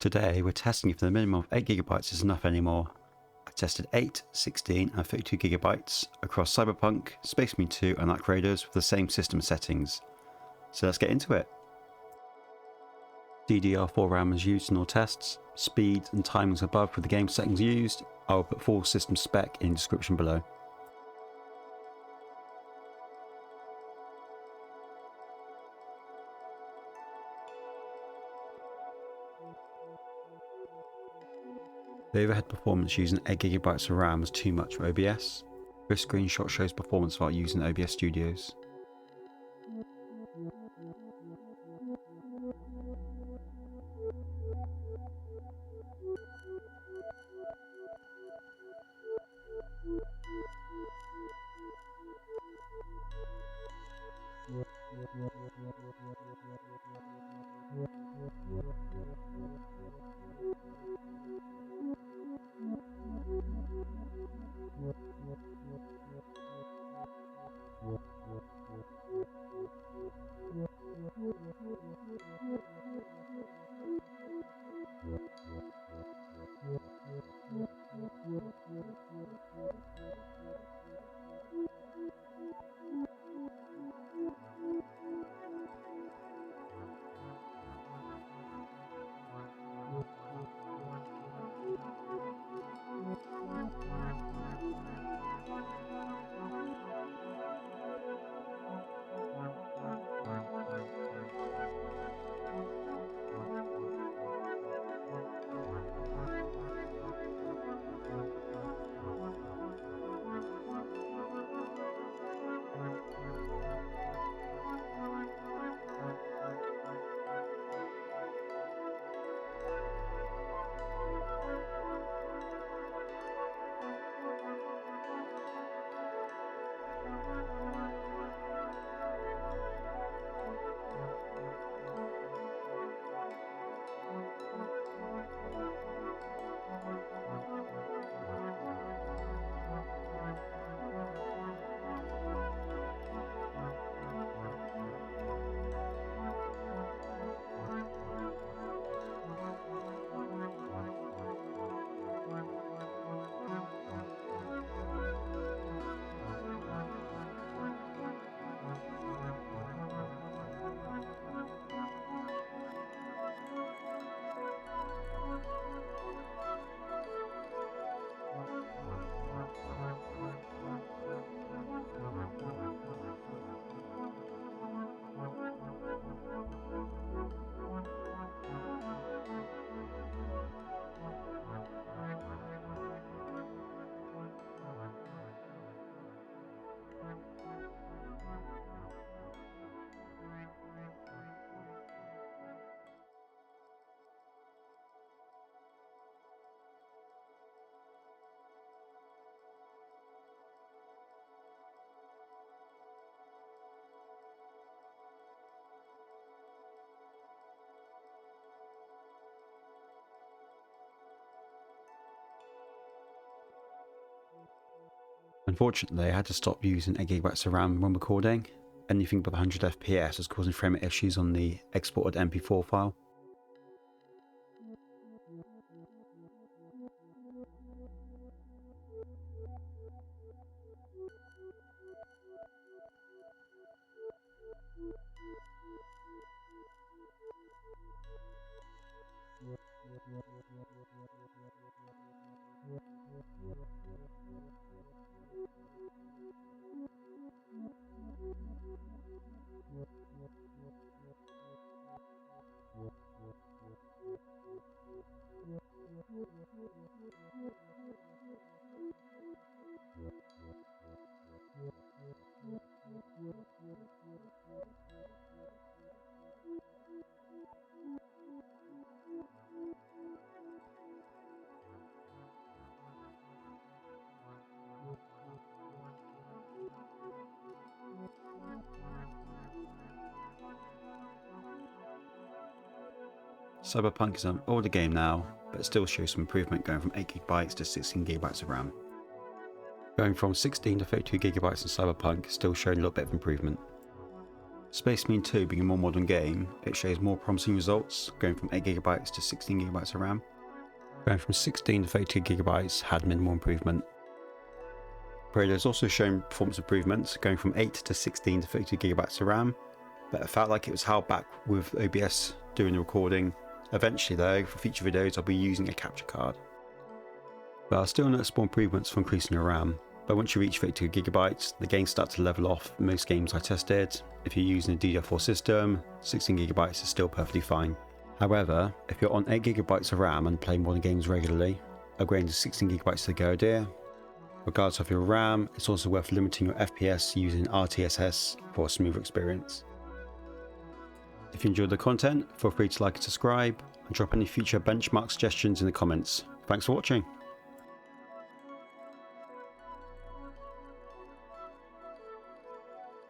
Today we're testing if the minimum of 8GB is enough anymore. I tested 8, 16 and 32GB across Cyberpunk, Space Marine 2 and Arc Raiders with the same system settings. So let's get into it. DDR4 RAM is used in all tests. Speed and timings above for the game settings used. I will put full system spec in the description below. The overhead performance using 8GB of RAM was too much for OBS. This screenshot shows performance while using OBS Studios. Unfortunately, I had to stop using 8GB of RAM when recording. Anything above 100 FPS was causing frame rate issues on the exported MP4 file. Cyberpunk is an older game now, but it still shows some improvement going from 8GB to 16GB of RAM. Going from 16 to 32GB in Cyberpunk still showing a little bit of improvement. Space Marine 2 being a more modern game, it shows more promising results, going from 8GB to 16GB of RAM. Going from 16 to 32GB had minimal improvement. Upgrade has also shown performance improvements, going from 8 to 16 to 32GB of RAM, but it felt like it was held back with OBS doing the recording. Eventually though, for future videos I'll be using a capture card. There are still noticeable improvements for increasing your RAM, but once you reach 32GB, the game starts to level off most games I tested. If you're using a DDR4 system, 16GB is still perfectly fine. However, if you're on 8GB of RAM and play modern games regularly, upgrading to 16GB is a good idea. Regardless of your RAM, it's also worth limiting your FPS using RTSS for a smoother experience. If you enjoyed the content, feel free to like and subscribe, and drop any future benchmark suggestions in the comments. Thanks for watching.